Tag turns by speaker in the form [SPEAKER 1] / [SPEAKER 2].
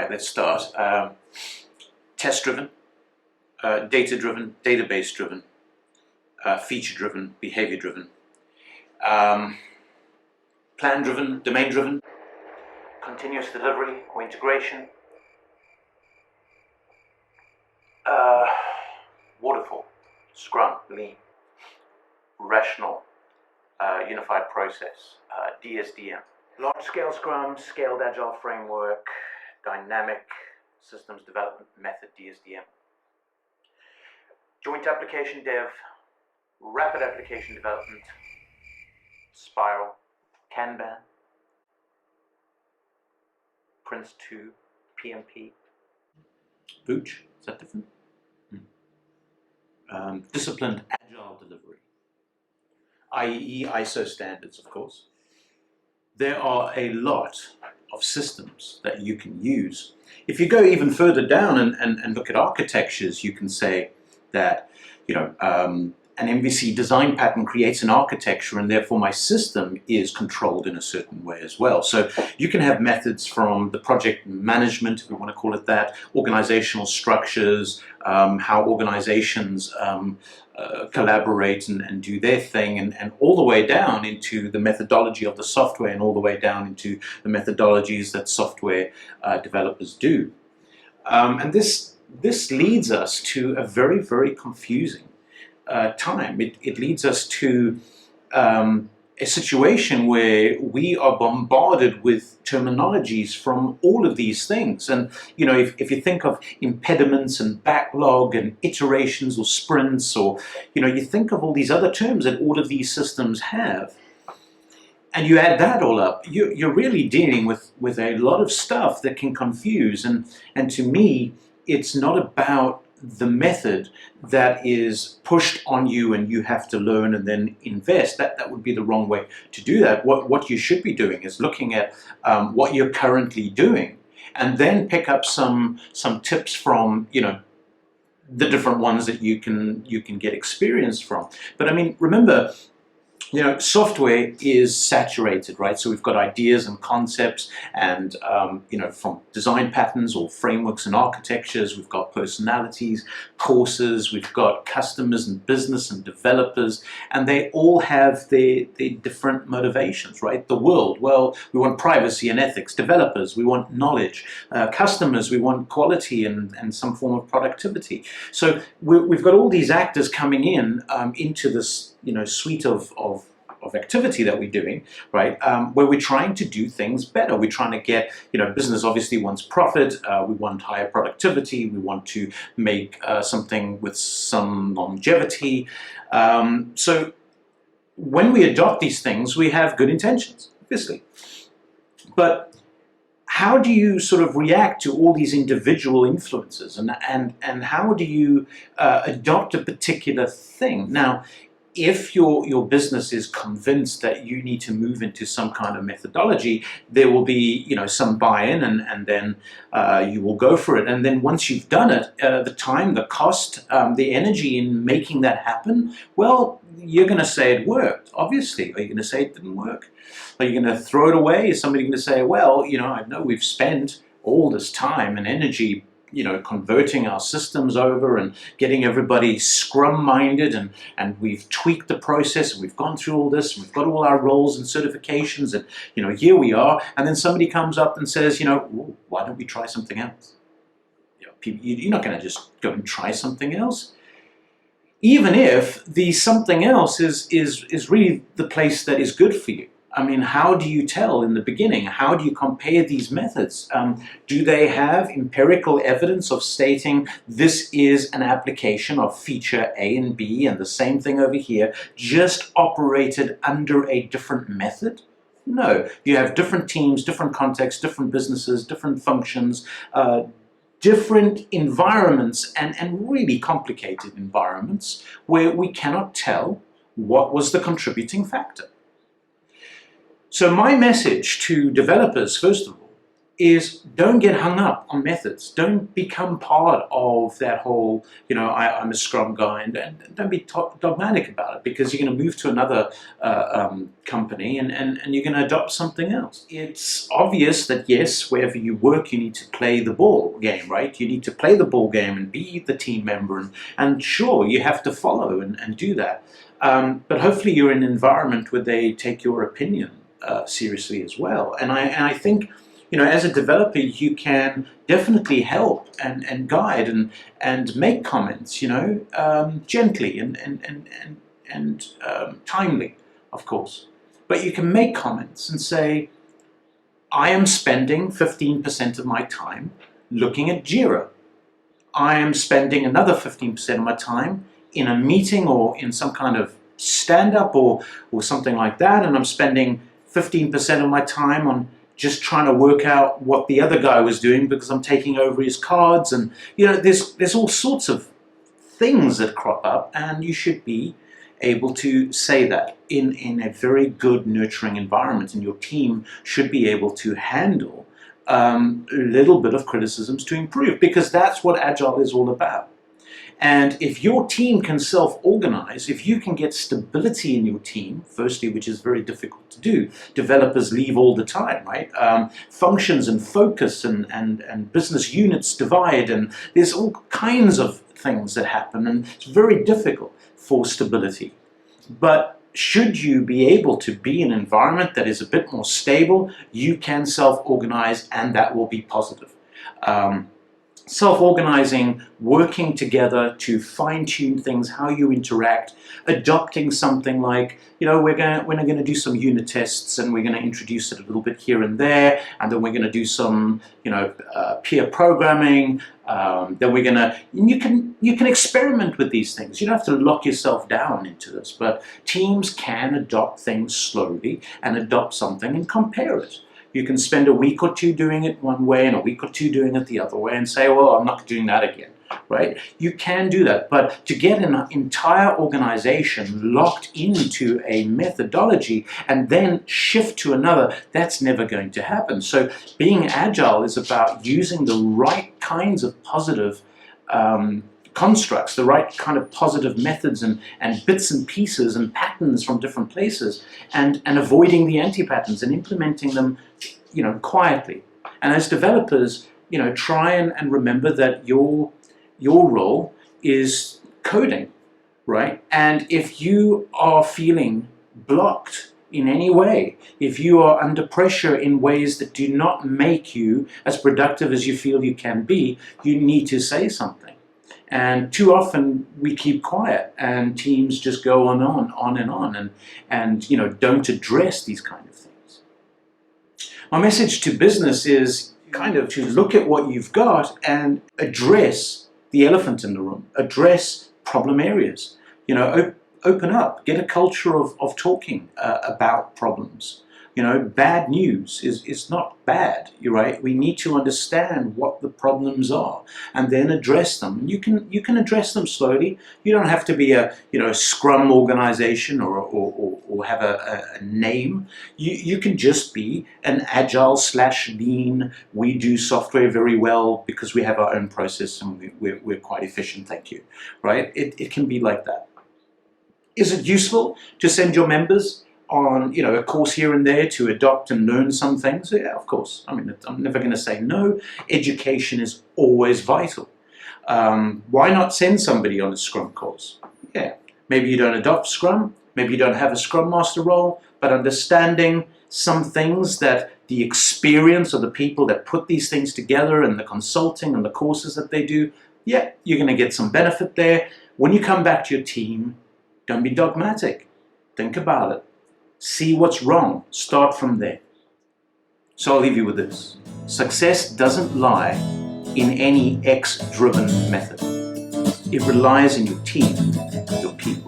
[SPEAKER 1] right, let's start. Test-driven, data-driven, database-driven, feature-driven, behavior-driven, plan-driven, domain-driven, continuous delivery or integration, waterfall, scrum, lean, rational, unified process, DSDM. Large-scale scrum, scaled agile framework, dynamic systems development method, DSDM. Joint application dev, rapid application development, spiral, Kanban, Prince 2, PMP. Booch, is that different? Disciplined agile delivery, IEE, ISO standards, of course. There are a lot of systems that you can use. If you go even further down and look at architectures, you can say that, an MVC design pattern creates an architecture, and therefore my system is controlled in a certain way as well. So you can have methods from the project management, if we want to call it that, organizational structures, how organizations collaborate and do their thing, and all the way down into the methodology of the software, and all the way down into the methodologies that software developers do. And this leads us to a very, very confusing time. It leads us to a situation where we are bombarded with terminologies from all of these things. And if you think of impediments and backlog and iterations or sprints, or you think of all these other terms that all of these systems have, and you add that all up, you're really dealing with a lot of stuff that can confuse. And to me, it's not about the method that is pushed on you and you have to learn and then invest. That would be the wrong way to do that. What you should be doing is looking at what you're currently doing, and then pick up some tips from the different ones that you can get experience from. But I mean, remember, software is saturated, right? So we've got ideas and concepts, and from design patterns or frameworks and architectures, we've got personalities, courses, we've got customers and business and developers, and they all have their different motivations, right? The world, well, we want privacy and ethics. Developers, we want knowledge. Customers, we want quality and some form of productivity. So we've got all these actors coming in into this suite of activity that we're doing, right? Where we're trying to do things better. We're trying to get, business obviously wants profit. We want higher productivity. We want to make something with some longevity. So when we adopt these things, we have good intentions, obviously. But how do you sort of react to all these individual influences, and how do you adopt a particular thing? Now, if your business is convinced that you need to move into some kind of methodology, there will be some buy-in, and then you will go for it. And then once you've done it, the time, the cost, the energy in making that happen, well, you're going to say it worked, obviously. Are you going to say it didn't work? Are you going to throw it away? Is somebody going to say, well, I know we've spent all this time and energy converting our systems over and getting everybody scrum-minded, and we've tweaked the process, and we've gone through all this, and we've got all our roles and certifications, and here we are, and then somebody comes up and says, why don't we try something else? You're not going to just go and try something else, even if the something else is really the place that is good for you. I mean, how do you tell in the beginning? How do you compare these methods? Do they have empirical evidence of stating this is an application of feature A and B, and the same thing over here, just operated under a different method? No. You have different teams, different contexts, different businesses, different functions, different environments, and really complicated environments where we cannot tell what was the contributing factor. So my message to developers, first of all, is don't get hung up on methods. Don't become part of that whole, I'm a Scrum guy, and don't be dogmatic about it, because you're going to move to another company and you're going to adopt something else. It's obvious that yes, wherever you work, you need to play the ball game, right? You need to play the ball game and be the team member, and sure, you have to follow and do that. But hopefully you're in an environment where they take your opinion seriously as well. And I think, as a developer, you can definitely help and guide and make comments, gently and timely, of course. But you can make comments and say, I am spending 15% of my time looking at Jira. I am spending another 15% of my time in a meeting or in some kind of stand-up or something like that, and I'm spending 15% of my time on just trying to work out what the other guy was doing because I'm taking over his cards. And there's all sorts of things that crop up, and you should be able to say that in a very good, nurturing environment, and your team should be able to handle a little bit of criticisms to improve, because that's what Agile is all about. And if your team can self-organize, if you can get stability in your team, firstly, which is very difficult to do, developers leave all the time, right? Functions and focus and business units divide, and there's all kinds of things that happen, and it's very difficult for stability. But should you be able to be in an environment that is a bit more stable, you can self-organize, and that will be positive. Self-organizing, working together to fine-tune things, how you interact, adopting something like, we're going to do some unit tests, and we're going to introduce it a little bit here and there, and then we're going to do some, peer programming. Then we're going to, you can experiment with these things. You don't have to lock yourself down into this, but teams can adopt things slowly and adopt something and compare it. You can spend a week or two doing it one way and a week or two doing it the other way and say, well, I'm not doing that again, right? You can do that, but to get an entire organization locked into a methodology and then shift to another, that's never going to happen. So being agile is about using the right kinds of positive constructs, the right kind of positive methods and bits and pieces and patterns from different places, and avoiding the anti-patterns and implementing them, quietly. And as developers, try and remember that your role is coding, right? And if you are feeling blocked in any way, if you are under pressure in ways that do not make you as productive as you feel you can be, you need to say something. And too often we keep quiet, and teams just go on and don't address these kind of things. My message to business is kind of to look at what you've got and address the elephant in the room, address problem areas. Open up, get a culture of talking about problems. Bad news is not bad, right? We need to understand what the problems are and then address them. You can address them slowly. You don't have to be a Scrum organization or have a name. You can just be an agile/lean. We do software very well because we have our own process and we're quite efficient, thank you, right? It can be like that. Is it useful to send your members on a course here and there to adopt and learn some things? Yeah, of course. I mean, I'm never going to say no. Education is always vital. Why not send somebody on a Scrum course? Yeah, maybe you don't adopt Scrum, maybe you don't have a Scrum Master role, but understanding some things that the experience of the people that put these things together and the consulting and the courses that they do, yeah, you're going to get some benefit there. When you come back to your team, don't be dogmatic. Think about it. See what's wrong. Start from there. So I'll leave you with this. Success doesn't lie in any X-driven method. It relies in your team, your people.